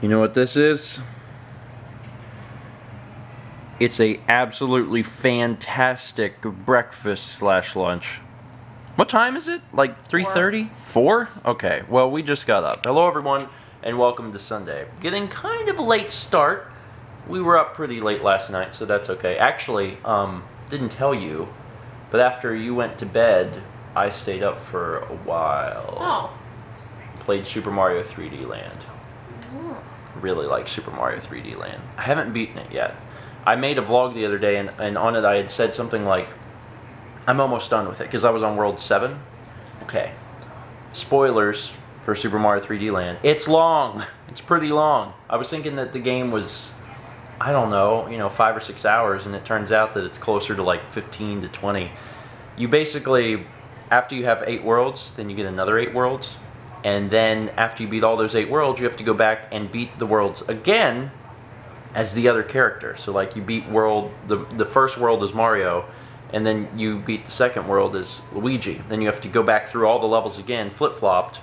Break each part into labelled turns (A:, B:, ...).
A: You know what this is? It's a absolutely fantastic breakfast slash lunch. What time is it? Like 3:30? 4? Okay, well, we just got up. Hello, everyone, and welcome to Sunday. Getting kind of a late start. We were up pretty late last night, so that's okay. Actually, didn't tell you, but after you went to bed, I stayed up for a while.
B: Oh.
A: Played Super Mario 3D Land. Really like Super Mario 3D Land. I haven't beaten it yet. I made a vlog the other day, and on it I had said something like, I'm almost done with it, because I was on World 7. Okay. Spoilers for Super Mario 3D Land. It's long. It's pretty long. I was thinking that the game was, I don't know, 5 or 6 hours, and it turns out that it's closer to like 15 to 20. You basically, after you have 8 worlds, then you get another 8 worlds. And then after you beat all those 8 worlds, you have to go back and beat the worlds again as the other character. So like you beat the first world as Mario, and then you beat the second world as Luigi. Then you have to go back through all the levels again, flip-flopped,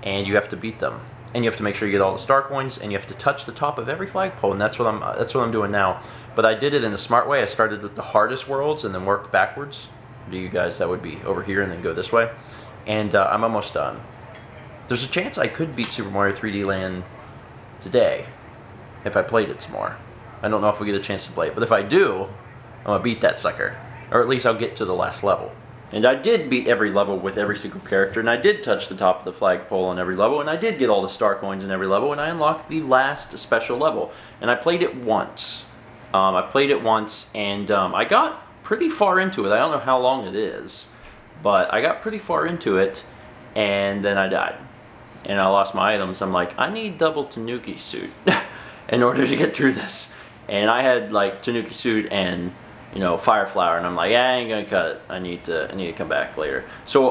A: and you have to beat them. And you have to make sure you get all the star coins, and you have to touch the top of every flagpole, and that's what I'm doing now. But I did it in a smart way. I started with the hardest worlds and then worked backwards. To you guys, that would be over here and then go this way. And I'm almost done. There's a chance I could beat Super Mario 3D Land today if I played it some more. I don't know if we get a chance to play it, but if I do, I'm going to beat that sucker. Or at least I'll get to the last level. And I did beat every level with every single character, and I did touch the top of the flagpole on every level, and I did get all the star coins in every level, and I unlocked the last special level. And I played it once. And I got pretty far into it. I don't know how long it is, but I got pretty far into it, and then I died. And I lost my items. I'm like, I need double Tanuki suit in order to get through this. And I had like Tanuki suit and fire flower, and I'm like, I ain't gonna cut it. I need to come back later. So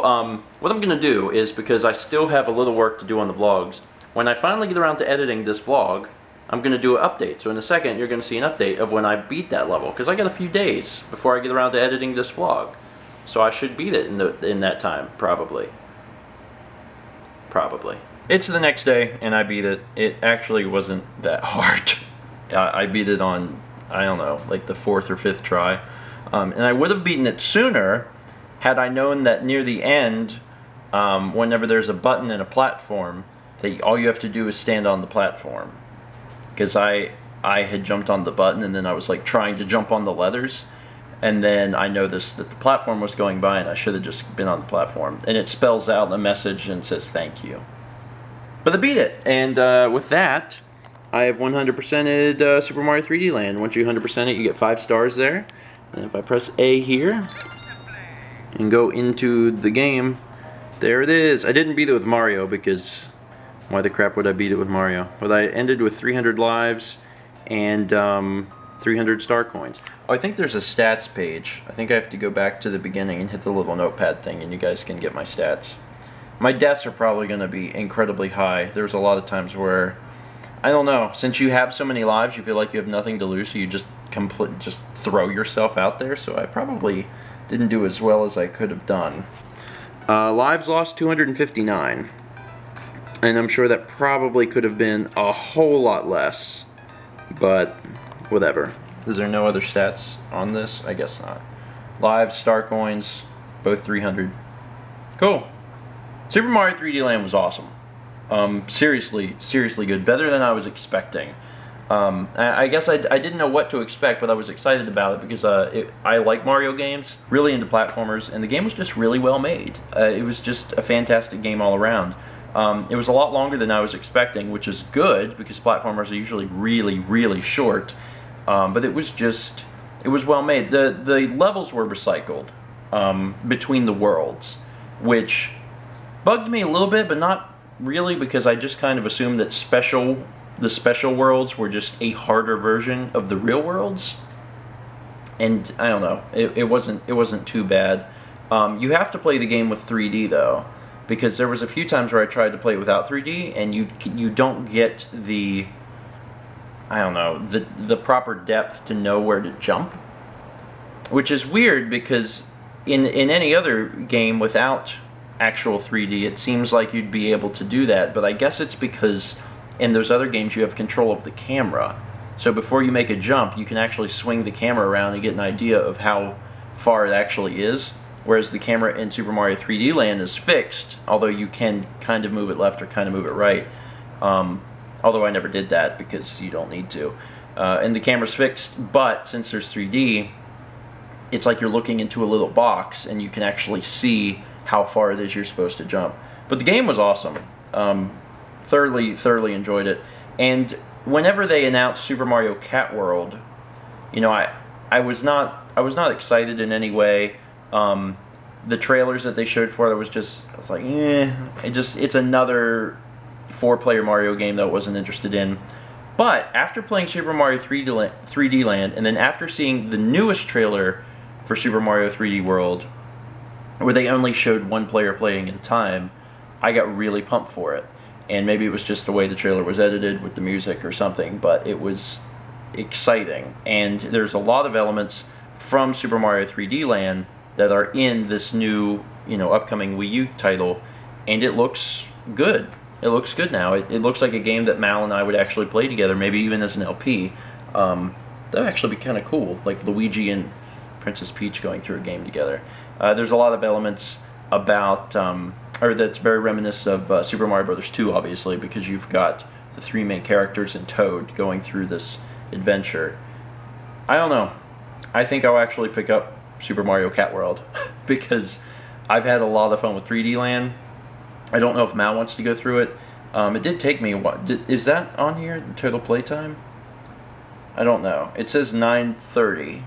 A: what I'm gonna do is, because I still have a little work to do on the vlogs, when I finally get around to editing this vlog, I'm gonna do an update. So in a second, you're gonna see an update of when I beat that level, because I got a few days before I get around to editing this vlog. So I should beat it in that time, probably. It's the next day, and I beat it. It actually wasn't that hard. I beat it on, I don't know, like the 4th or 5th try. And I would have beaten it sooner had I known that near the end, whenever there's a button in a platform, that all you have to do is stand on the platform. Because I had jumped on the button, and then I was like trying to jump on the leathers. And then I noticed that the platform was going by, and I should have just been on the platform. And it spells out a message and says thank you. But I beat it, and with that, I have 100%ed Super Mario 3D Land. Once you 100% it, you get 5 stars there. And if I press A here and go into the game, there it is. I didn't beat it with Mario, because why the crap would I beat it with Mario? But I ended with 300 lives and 300 star coins. Oh, I think there's a stats page. I think I have to go back to the beginning and hit the little notepad thing, and you guys can get my stats. My deaths are probably going to be incredibly high. There's a lot of times where, I don't know, since you have so many lives, you feel like you have nothing to lose, so you just throw yourself out there. So I probably didn't do as well as I could have done. Lives lost 259, and I'm sure that probably could have been a whole lot less, but whatever. Is there no other stats on this? I guess not. Lives, star coins, both 300. Cool. Super Mario 3D Land was awesome. Seriously good. Better than I was expecting. I guess I didn't know what to expect, but I was excited about it because I like Mario games, really into platformers, and the game was just really well made. It was just a fantastic game all around. It was a lot longer than I was expecting, which is good because platformers are usually really short. But it was well made. The levels were recycled between the worlds, which bugged me a little bit, but not really, because I just kind of assumed that the special worlds were just a harder version of the real worlds. And I don't know, it wasn't too bad. You have to play the game with 3D though, because there was a few times where I tried to play it without 3D, and you don't get the, I don't know, the proper depth to know where to jump, which is weird, because in any other game without actual 3D, it seems like you'd be able to do that, but I guess it's because In those other games, you have control of the camera. So before you make a jump, you can actually swing the camera around and get an idea of how far it actually is. Whereas the camera in Super Mario 3D Land is fixed, although you can kind of move it left or kind of move it right. Although I never did that because you don't need to. And the camera's fixed, but since there's 3D, it's like you're looking into a little box and you can actually see how far it is you're supposed to jump. But the game was awesome. Thoroughly enjoyed it. And whenever they announced Super Mario Cat World, you know, I was not excited in any way. The trailers that they showed for it, I was like, it's another 4-player Mario game that I wasn't interested in. But after playing Super Mario 3D Land, and then after seeing the newest trailer for Super Mario 3D World, where they only showed one player playing at a time, I got really pumped for it. And maybe it was just the way the trailer was edited with the music or something, but it was exciting. And there's a lot of elements from Super Mario 3D Land that are in this new, upcoming Wii U title, and it looks good. It looks good now. It looks like a game that Mal and I would actually play together, maybe even as an LP. That would actually be kind of cool, like Luigi and Princess Peach going through a game together. There's a lot of elements about, or that's very reminiscent of Super Mario Bros. 2, obviously, because you've got the 3 main characters and Toad going through this adventure. I don't know. I think I'll actually pick up Super Mario Cat World because I've had a lot of fun with 3D Land. I don't know if Mal wants to go through it. It did take me a while. Is that on here, the total playtime? I don't know. It says 9:30,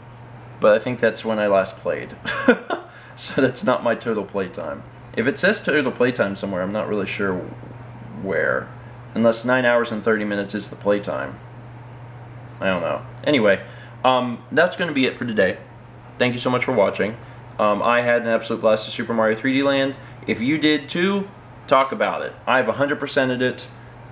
A: but I think that's when I last played. So that's not my total playtime. If it says total playtime somewhere, I'm not really sure where. Unless 9 hours and 30 minutes is the playtime. I don't know. Anyway, that's going to be it for today. Thank you so much for watching. I had an absolute blast of Super Mario 3D Land. If you did too, talk about it. I've 100%ed it,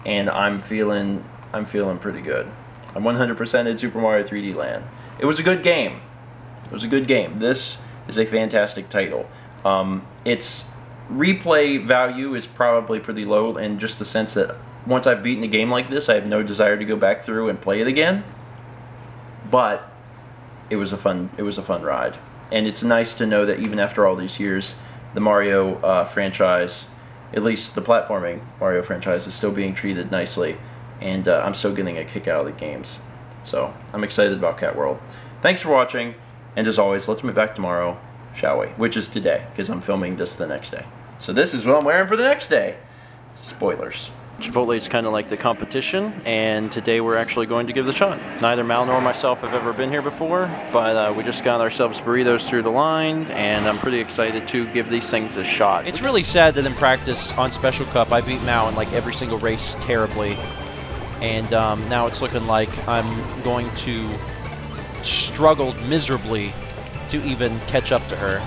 A: and I'm feeling pretty good. I'm 100%ed Super Mario 3D Land. It was a good game. It was a good game. This is a fantastic title. Its replay value is probably pretty low, in just the sense that once I've beaten a game like this, I have no desire to go back through and play it again. But it was a fun ride, and it's nice to know that even after all these years, the Mario franchise, at least the platforming Mario franchise, is still being treated nicely, and I'm still getting a kick out of the games. So I'm excited about Cat World. Thanks for watching, and as always, let's meet back tomorrow, shall we? Which is today, because I'm filming this the next day. So this is what I'm wearing for the next day. Spoilers. Chipotle is kind of like the competition, and today we're actually going to give it a shot. Neither Mal nor myself have ever been here before, but we just got ourselves burritos through the line, and I'm pretty excited to give these things a shot. It's really sad that in practice on Special Cup, I beat Mal in like every single race terribly, and now it's looking like I'm going to struggle miserably to even catch up to her.